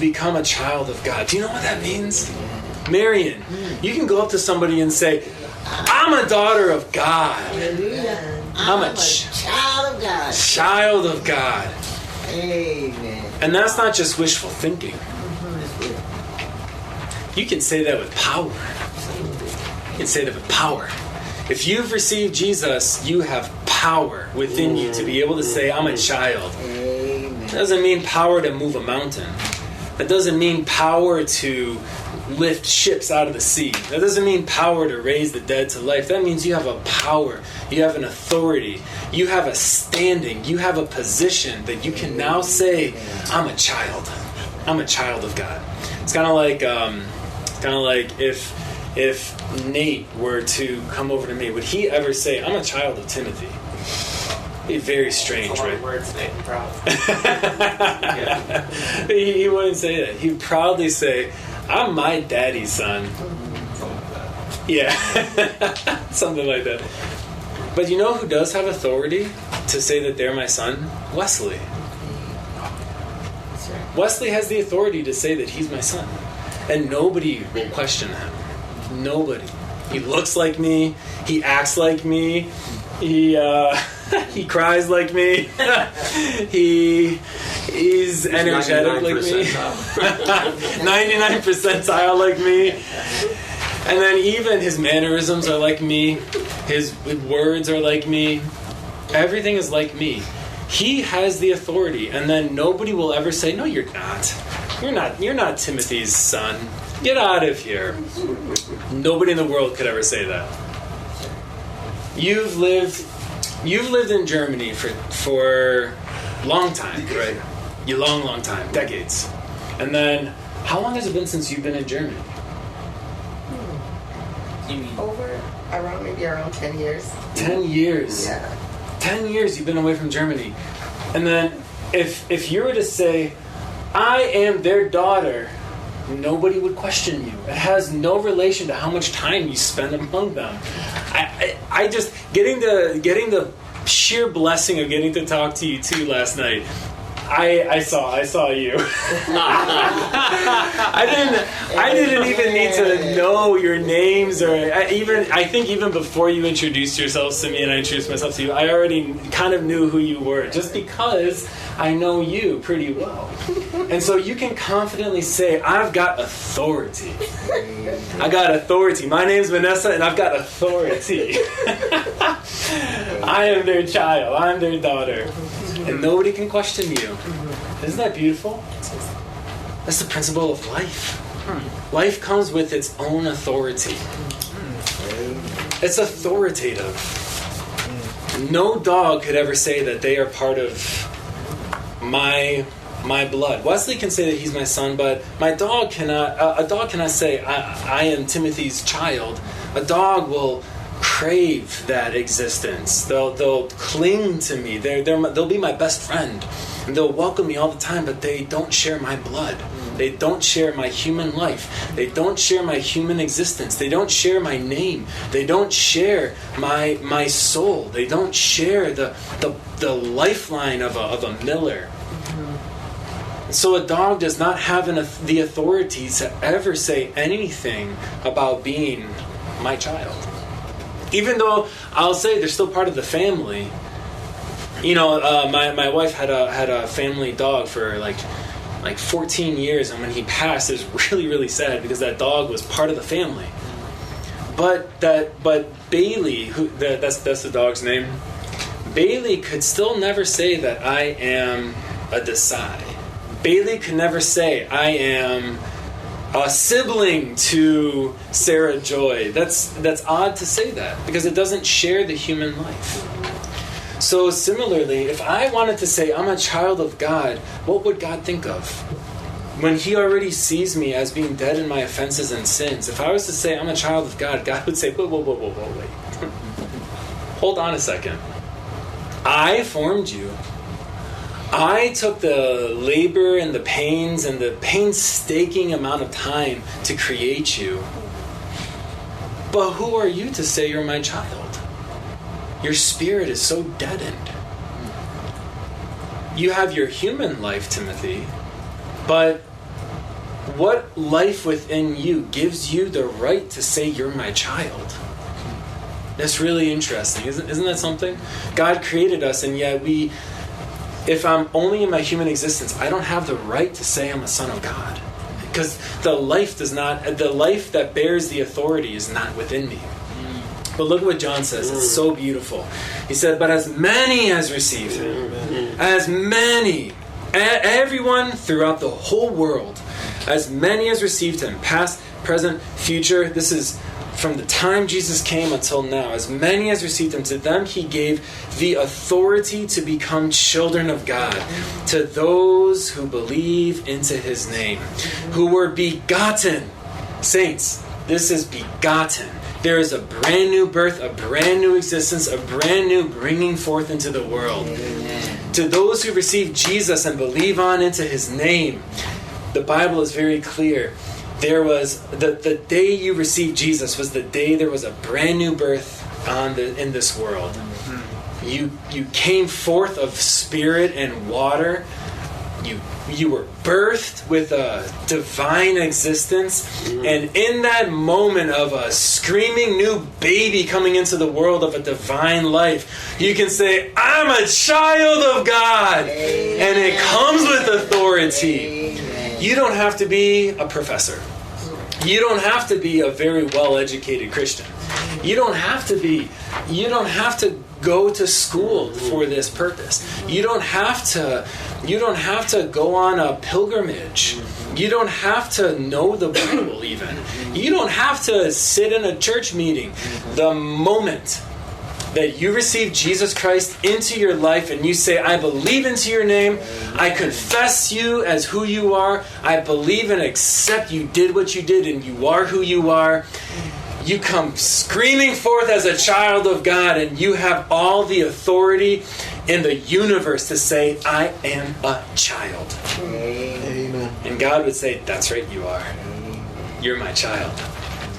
become a child of God. Do you know what that means? Marion, you can go up to somebody and say, I'm a daughter of God. Hallelujah. I'm a child of God. Child of God. Amen. And that's not just wishful thinking. You can say that with power. You can say that with power. If you've received Jesus, you have power within you to be able to say, I'm a child. Amen. That doesn't mean power to move a mountain. That doesn't mean power to lift ships out of the sea. That doesn't mean power to raise the dead to life. That means you have a power. You have an authority. You have a standing. You have a position that you can now say, I'm a child. I'm a child of God. It's kind of like if Nate were to come over to me, would he ever say, I'm a child of Timothy? It'd be very strange, right? Words, Nate, probably. He wouldn't say that. He'd proudly say, I'm my daddy's son. Yeah. Something like that. But you know who does have authority to say that they're my son? Wesley. Wesley has the authority to say that he's my son. And nobody will question that. Nobody. He looks like me. He acts like me. He cries like me. He's energetic like me. 99 percentile like me. And then even his mannerisms are like me. His words are like me. Everything is like me. He has the authority, and then nobody will ever say, no, you're not. You're not Timothy's son. Get out of here. Nobody in the world could ever say that. You've lived in Germany for a long time, right? A long time, decades. And then, how long has it been since you've been in Germany? Around 10 years. 10 years. Yeah. 10 years you've been away from Germany. And then, if you were to say, I am their daughter, nobody would question you. It has no relation to how much time you spend among them. I just getting the sheer blessing of getting to talk to you too last night. I saw you. I didn't even need to know your names, or I think even before you introduced yourselves to me and I introduced myself to you, I already kind of knew who you were, just because I know you pretty well. And so you can confidently say, I've got authority. I got authority. My name's Vanessa, and I've got authority. I am their child. I'm their daughter. And nobody can question you. Isn't that beautiful? That's the principle of life. Life comes with its own authority. It's authoritative. No dog could ever say that they are part of my blood. Wesley can say that he's my son, but my dog cannot. A dog cannot say I am Timothy's child. A dog will crave that existence. They'll cling to me. They'll be my best friend, and they'll welcome me all the time. But they don't share my blood. They don't share my human life. They don't share my human existence. They don't share my name. They don't share my soul. They don't share the lifeline of a miller. So a dog does not have the authority to ever say anything about being my child. Even though I'll say they're still part of the family. You know, my wife had a family dog for like 14 years, and when he passed, it was really, really sad because that dog was part of the family. But Bailey, that's the dog's name. Bailey could still never say that I am a Desai. Bailey could never say I am a sibling to Sarah Joy. That's odd to say that because it doesn't share the human life. So similarly, if I wanted to say I'm a child of God, what would God think of? When he already sees me as being dead in my offenses and sins, if I was to say I'm a child of God, God would say, wait. Hold on a second. I formed you. I took the labor and the pains and the painstaking amount of time to create you. But who are you to say you're my child? Your spirit is so deadened. You have your human life, Timothy, but What life within you gives you the right to say you're my child? That's really interesting. Isn't that something? God created us, and yet if I'm only in my human existence, I don't have the right to say I'm a son of God. Because the life that bears the authority is not within me. But look at what John says. It's so beautiful. He said, but as many as received him, as many, everyone throughout the whole world, as many as received him, past, present, future, this is from the time Jesus came until now, as many as received him, to them he gave the authority to become children of God, to those who believe into his name, who were begotten. Saints, this is begotten. There is a brand new birth, a brand new existence, a brand new bringing forth into the world. Amen. To those who receive Jesus and believe on into his name, the Bible is very clear. There was the day you received Jesus was the day there was a brand new birth in this world. You came forth of spirit and water. You were birthed with a divine existence, and in that moment of a screaming new baby coming into the world of a divine life, you can say, I'm a child of God. Amen. And it comes with authority. Amen. You don't have to be a professor. You don't have to be a very well-educated Christian. You don't have to go to school for this purpose. You don't have to go on a pilgrimage. You don't have to know the Bible even. You don't have to sit in a church meeting. The moment that you receive Jesus Christ into your life and you say, I believe into your name, I confess you as who you are, I believe and accept you did what you did and you are who you are, you come screaming forth as a child of God, and you have all the authority in the universe to say, I am a child. Amen. And God would say, that's right, you are. You're my child.